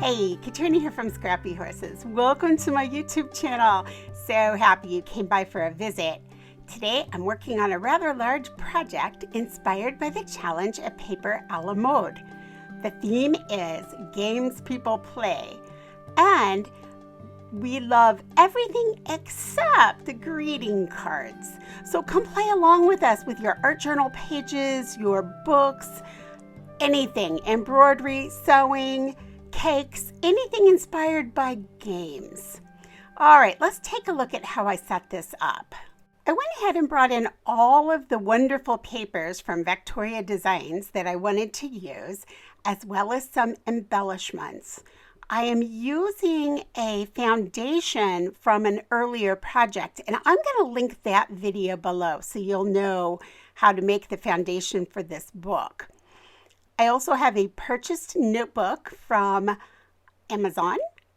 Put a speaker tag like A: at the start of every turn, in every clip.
A: Hey, Katrina here from Scrappy Horses. Welcome to my YouTube channel. So happy you came by for a visit. Today I'm working on a rather large project inspired by the challenge of paper a la mode. The theme is games people play, and we love everything except the greeting cards. So come play along with us with your art journal pages, your books, anything, embroidery, sewing, cakes, anything inspired by games. All right, let's take a look at how I set this up. I went ahead and brought in all of the wonderful papers from Vectoria Designs that I wanted to use, as well as some embellishments. I am using a foundation from an earlier project, and I'm going to link that video below so you'll know how to make the foundation for this book. I also have a purchased notebook from Amazon,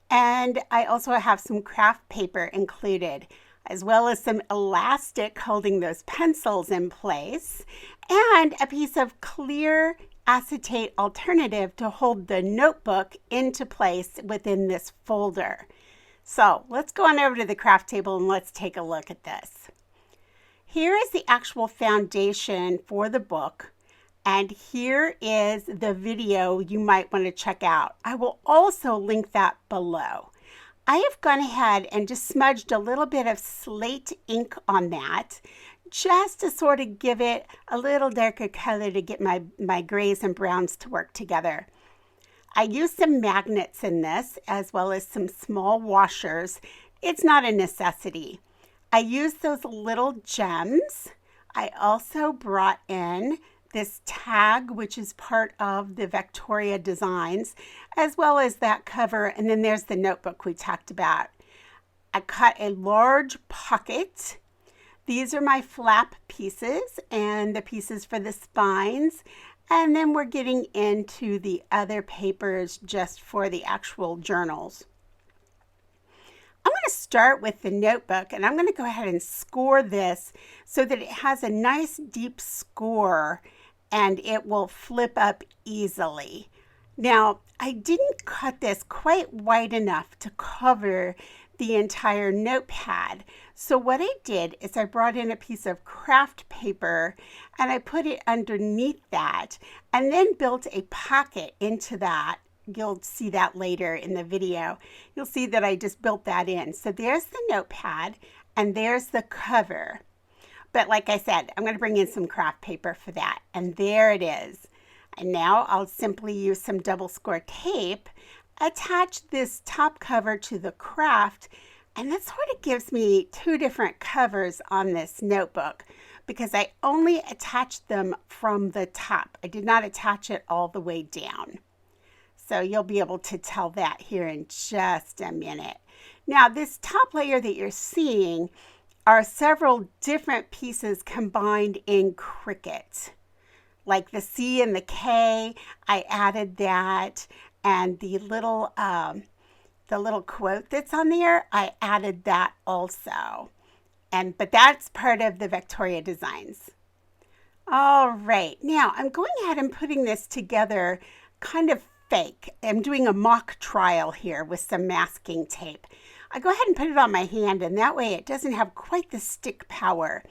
A: and I also have some craft paper included, as well as some elastic holding those pencils in place, and a piece of clear acetate alternative to hold the notebook into place within this folder. So let's go on over to the craft table and let's take a look at this. Here is the actual foundation for the book. And here is the video you might want to check out. I will also link that below. I have gone ahead and just smudged a little bit of slate ink on that, just to sort of give it a little darker color to get my grays and browns to work together. I used some magnets in this, as well as some small washers. It's not a necessity. I used those little gems. I also brought in this tag, which is part of the Vectoria Designs, as well as that cover, and then there's the notebook we talked about. I cut a large pocket. These are my flap pieces and the pieces for the spines, and then we're getting into the other papers just for the actual journals. I'm going to start with the notebook, and I'm going to go ahead and score this so that it has a nice deep score and it will flip up easily. Now, I didn't cut this quite wide enough to cover the entire notepad. So what I did is I brought in a piece of craft paper and I put it underneath that and then built a pocket into that. You'll see that later in the video. You'll see that I just built that in. So there's the notepad and there's the cover. But like I said, I'm going to bring in some craft paper for that. And there it is. And now I'll simply use some double score tape, attach this top cover to the craft, and that sort of gives me two different covers on this notebook because I only attached them from the top. I did not attach it all the way down. So you'll be able to tell that here in just a minute. Now, this top layer that you're seeing are several different pieces combined in Cricut. Like the C and the K, I added that, and the little quote that's on there, I added that also. But that's part of the Vectoria Designs. All right, now I'm going ahead and putting this together kind of fake. I'm doing a mock trial here with some masking tape. I go ahead and put it on my hand, and that way it doesn't have quite the stick power.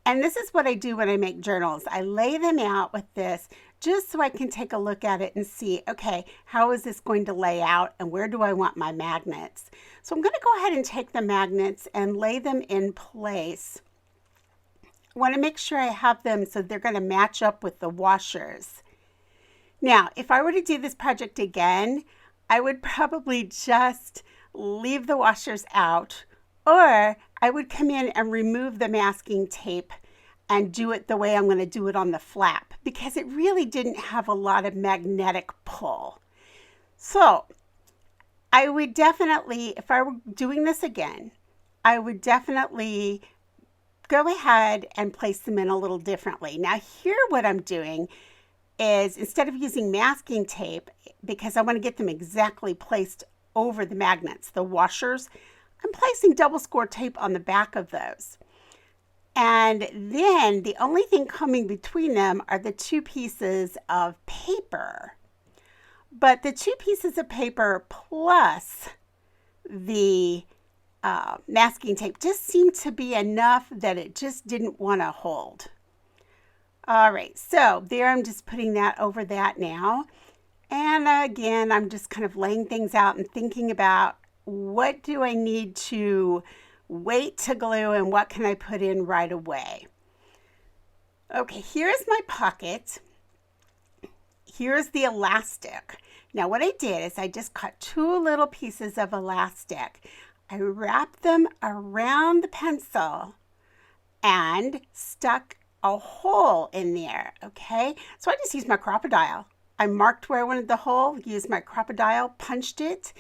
A: And this is what I do when I make journals. I lay them out with this just so I can take a look at it and see, okay, how is this going to lay out and where do I want my magnets? So I'm going to go ahead and take the magnets and lay them in place. I want to make sure I have them so they're going to match up with the washers. Now, if I were to do this project again, I would probably just leave the washers out, or I would come in and remove the masking tape and do it the way I'm going to do it on the flap because it really didn't have a lot of magnetic pull. So I would definitely, if I were doing this again, I would definitely go ahead and place them in a little differently. Now here what I'm doing is instead of using masking tape, because I want to get them exactly placed over the magnets, the washers, I'm placing double score tape on the back of those. And then the only thing coming between them are the two pieces of paper. but the 2 pieces of paper plus the masking tape just seemed to be enough that it just didn't want to hold. All right, so there I'm just putting that over that now. And again, I'm just kind of laying things out and thinking about what do I need to wait to glue and what can I put in right away. Okay, here's my pocket. Here's the elastic. Now what I did is I just cut 2 little pieces of elastic. I wrapped them around the pencil and stuck a hole in there, okay? So I just used my crocodile. I marked where I wanted the hole, used my crocodile, punched it,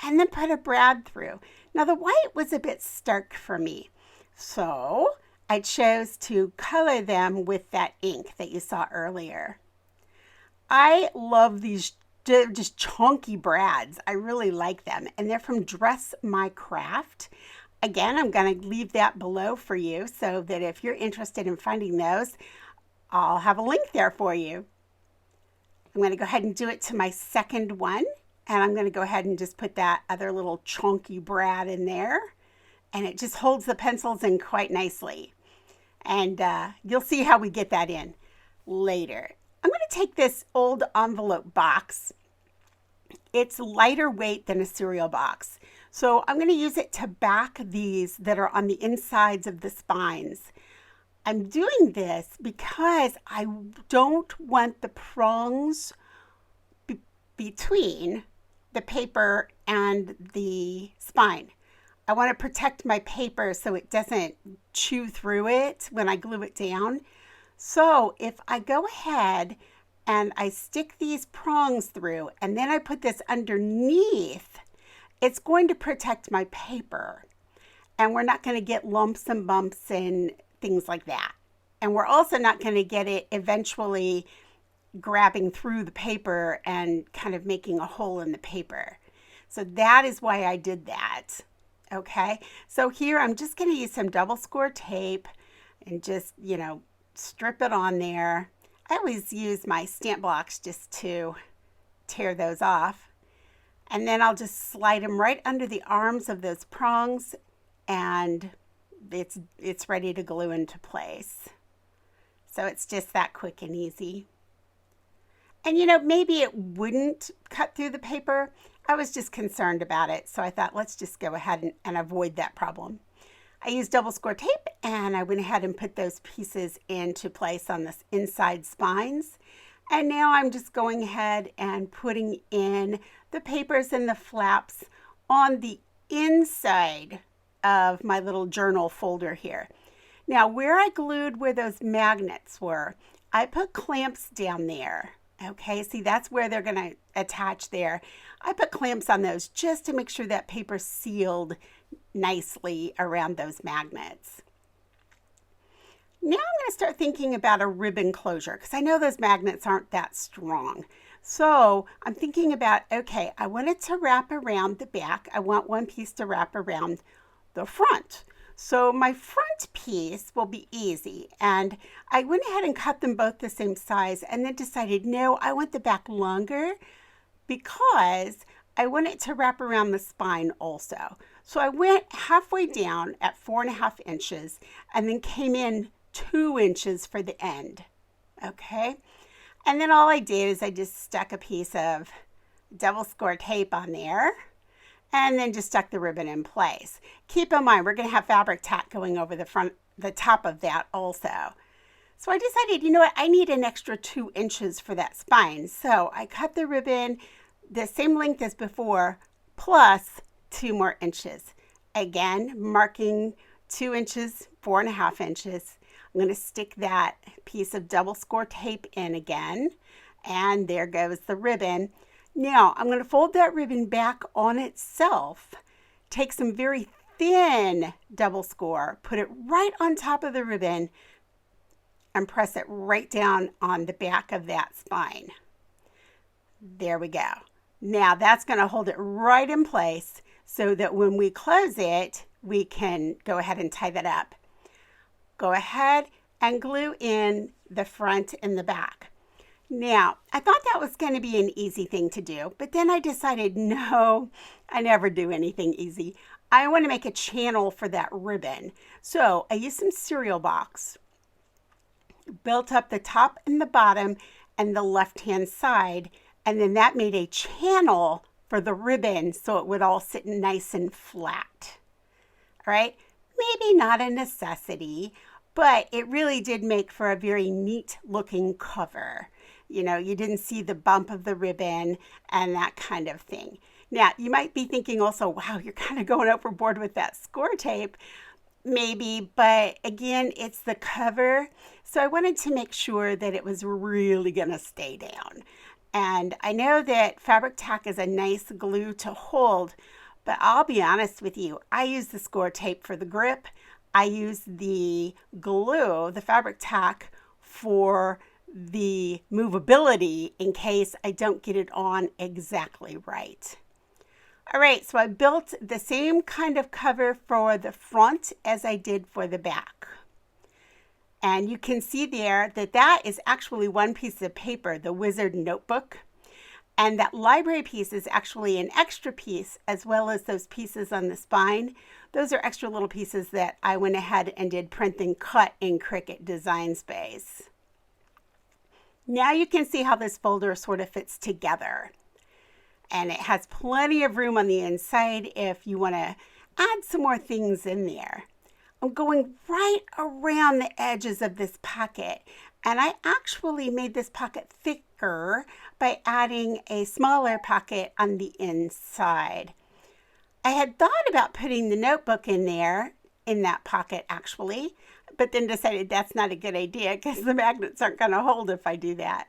A: and then put a brad through. Now the white was a bit stark for me, so I chose to color them with that ink that you saw earlier. I love these just chunky brads. I really like them, and they're from Dress My Craft. Again, I'm going to leave that below for you so that if you're interested in finding those, I'll have a link there for you. I'm going to go ahead and do it to my second one, and I'm going to go ahead and just put that other little chunky brad in there, and it just holds the pencils in quite nicely. And you'll see how we get that in later. I'm going to take this old envelope box. It's lighter weight than a cereal box, so I'm going to use it to back these that are on the insides of the spines. I'm doing this because I don't want the prongs between the paper and the spine. I want to protect my paper so it doesn't chew through it when I glue it down. So if I go ahead and I stick these prongs through and then I put this underneath, it's going to protect my paper. And we're not going to get lumps and bumps and things like that. And we're also not going to get it eventually grabbing through the paper and kind of making a hole in the paper. So that is why I did that. Okay, so here I'm just going to use some double score tape and just, strip it on there. I always use my stamp blocks just to tear those off. And then I'll just slide them right under the arms of those prongs, and it's ready to glue into place. So it's just that quick and easy. And maybe it wouldn't cut through the paper. I was just concerned about it, so I thought let's just go ahead and avoid that problem. I used double score tape, and I went ahead and put those pieces into place on the inside spines. And now I'm just going ahead and putting in the papers and the flaps on the inside of my little journal folder here. Now, where I glued where those magnets were, I put clamps down there. Okay, see, that's where they're going to attach there. I put clamps on those just to make sure that paper's sealed nicely around those magnets. Now I'm going to start thinking about a ribbon closure because I know those magnets aren't that strong. So I'm thinking about, okay, I want it to wrap around the back. I want one piece to wrap around the front. So my front piece will be easy, and I went ahead and cut them both the same size and then decided, no, I want the back longer because I want it to wrap around the spine also. So I went halfway down at 4.5 inches and then came in 2 inches for the end, okay? And then all I did is I just stuck a piece of double score tape on there, and then just stuck the ribbon in place. Keep in mind, we're going to have fabric tack going over the top of that also. So I decided, you know what, I need an extra 2 inches for that spine. So I cut the ribbon the same length as before, plus 2 more inches. Again, marking 2 inches, 4.5 inches. I'm going to stick that piece of double score tape in again, and there goes the ribbon. Now, I'm going to fold that ribbon back on itself, take some very thin double score, put it right on top of the ribbon, and press it right down on the back of that spine. There we go. Now, that's going to hold it right in place so that when we close it, we can go ahead and tie that up. Go ahead and glue in the front and the back. Now, I thought that was going to be an easy thing to do, but then I decided, no, I never do anything easy. I want to make a channel for that ribbon. So I used some cereal box, built up the top and the bottom and the left-hand side, and then that made a channel for the ribbon so it would all sit nice and flat. All right, maybe not a necessity, but it really did make for a very neat looking cover. You know, you didn't see the bump of the ribbon and that kind of thing. Now, you might be thinking also, wow, you're kind of going overboard with that score tape. Maybe, but again, it's the cover. So I wanted to make sure that it was really going to stay down. And I know that fabric tack is a nice glue to hold, but I'll be honest with you, I use the score tape for the grip. I use the glue, the fabric tack, for the movability in case I don't get it on exactly right. All right, so I built the same kind of cover for the front as I did for the back. And you can see there that that is actually one piece of paper, the Wizard notebook. And that library piece is actually an extra piece, as well as those pieces on the spine. Those are extra little pieces that I went ahead and did print and cut in Cricut Design Space. Now you can see how this folder sort of fits together. And it has plenty of room on the inside if you want to add some more things in there. I'm going right around the edges of this pocket, and I actually made this pocket thicker by adding a smaller pocket on the inside. I had thought about putting the notebook in there, in that pocket actually, but then decided that's not a good idea because the magnets aren't going to hold if I do that.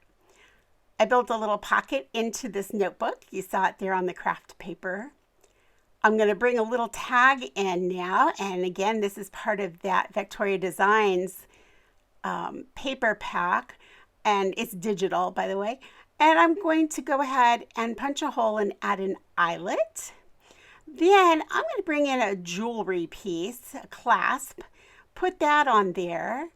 A: I built a little pocket into this notebook. You saw it there on the craft paper. I'm going to bring a little tag in now, and again, this is part of that Vectoria Designs paper pack, and it's digital, by the way. And I'm going to go ahead and punch a hole and add an eyelet. Then I'm going to bring in a jewelry piece, a clasp, put that on there,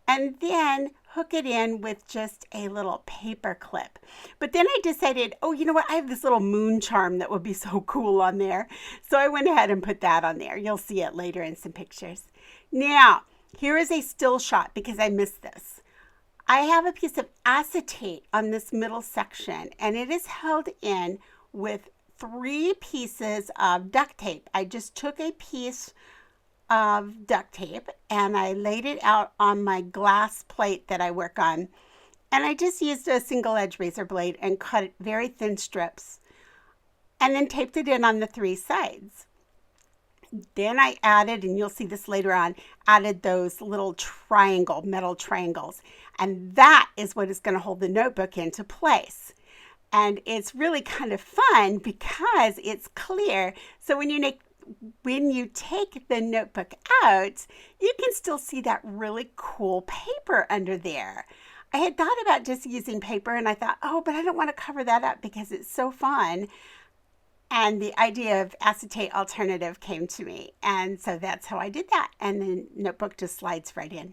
A: and then hook it in with just a little paper clip. But then I decided, oh, you know what? I have this little moon charm that would be so cool on there. So I went ahead and put that on there. You'll see it later in some pictures. Now, here is a still shot because I missed this. I have a piece of acetate on this middle section, and it is held in with 3 pieces of duct tape. I just took a piece of duct tape and I laid it out on my glass plate that I work on, and I just used a single edge razor blade and cut it very thin strips and then taped it in on the 3 sides. Then I added, and you'll see this later on, added those little metal triangles, and that is what is going to hold the notebook into place. And it's really kind of fun because it's clear, so when you take the notebook out, you can still see that really cool paper under there. I had thought about just using paper, and I thought, oh, but I don't want to cover that up because it's so fun. And the idea of Acetate Alternative came to me, and so that's how I did that. And the notebook just slides right in.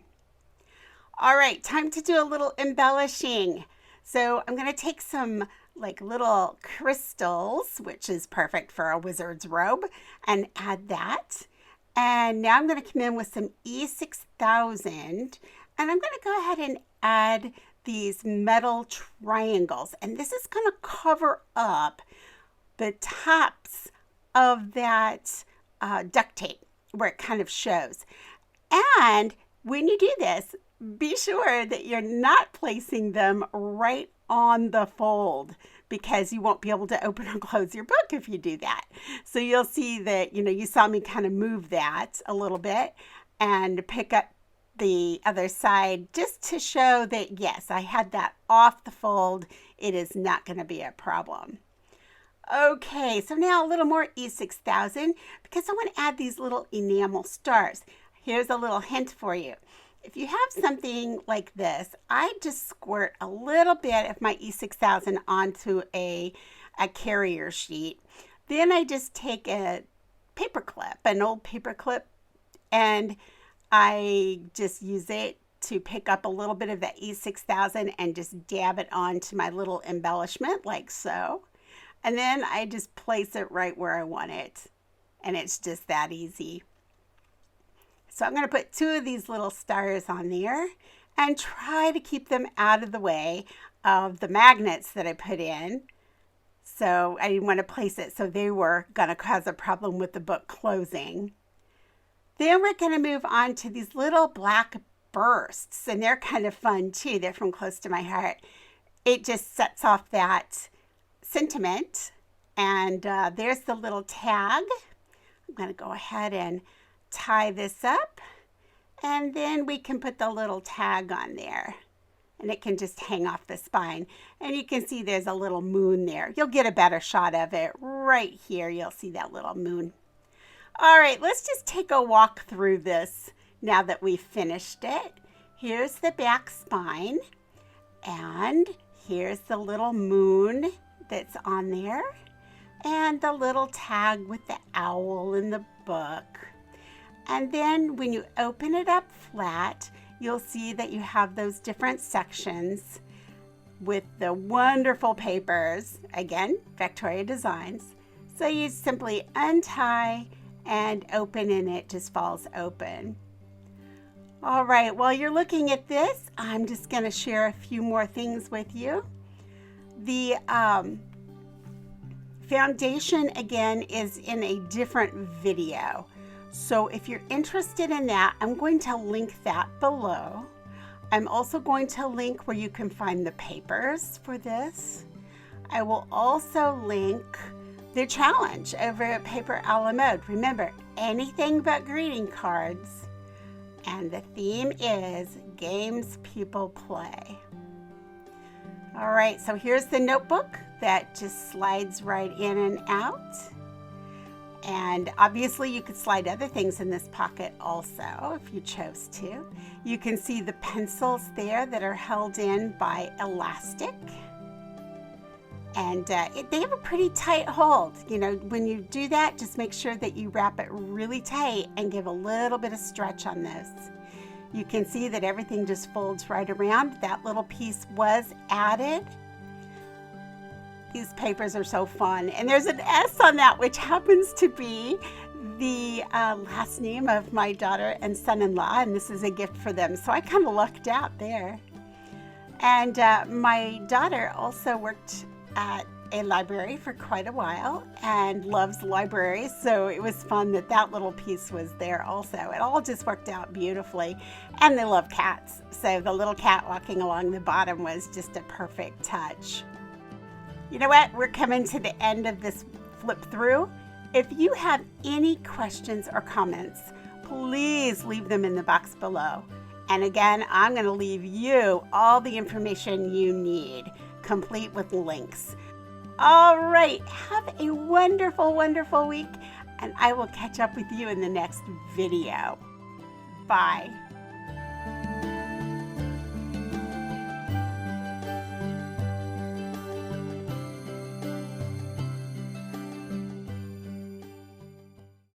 A: All right, time to do a little embellishing. So I'm going to take some like little crystals, which is perfect for a wizard's robe, and add that. And now I'm going to come in with some E6000, and I'm going to go ahead and add these metal triangles. And this is going to cover up the tops of that duct tape where it kind of shows. And when you do this, be sure that you're not placing them right on the fold, because you won't be able to open or close your book if you do that. So you'll see that, you saw me kind of move that a little bit and pick up the other side just to show that, yes, I had that off the fold. It is not going to be a problem. Okay, so now a little more E6000 because I want to add these little enamel stars. Here's a little hint for you. If you have something like this, I just squirt a little bit of my E6000 onto a carrier sheet. Then I just take a paper clip, an old paper clip, and I just use it to pick up a little bit of that E6000 and just dab it onto my little embellishment like so. And then I just place it right where I want it. And it's just that easy. So I'm going to put 2 of these little stars on there and try to keep them out of the way of the magnets that I put in. So I didn't want to place it so they were going to cause a problem with the book closing. Then we're going to move on to these little black bursts, and they're kind of fun too. They're from close to my heart. It just sets off that sentiment. And there's the little tag. I'm going to go ahead and tie this up, and then we can put the little tag on there. And it can just hang off the spine. And you can see there's a little moon there. You'll get a better shot of it right here. You'll see that little moon. All right, let's just take a walk through this now that we've finished it. Here's the back spine. And here's the little moon that's on there. And the little tag with the owl in the book. And then when you open it up flat, you'll see that you have those different sections with the wonderful papers. Again, Vectoria Designs. So you simply untie and open, and it just falls open. All right, while you're looking at this, I'm just going to share a few more things with you. The foundation, again, is in a different video. So if you're interested in that, I'm going to link that below. I'm also going to link where you can find the papers for this. I will also link the challenge over at Paper a la Mode. Remember, anything but greeting cards. And the theme is games people play. All right, so here's the notebook that just slides right in and out. And obviously you could slide other things in this pocket also if you chose to. You can see the pencils there that are held in by elastic. And they have a pretty tight hold. You know, when you do that, just make sure that you wrap it really tight and give a little bit of stretch on this. You can see that everything just folds right around. That little piece was added. These papers are so fun. And there's an S on that, which happens to be the last name of my daughter and son-in-law, and this is a gift for them. So I kind of lucked out there. And my daughter also worked at a library for quite a while and loves libraries, so it was fun that that little piece was there also. It all just worked out beautifully, and they love cats, so the little cat walking along the bottom was just a perfect touch. You know what? We're coming to the end of this flip through. If you have any questions or comments, please leave them in the box below. And again, I'm going to leave you all the information you need, complete with links. All right, have a wonderful, wonderful week, and I will catch up with you in the next video. Bye.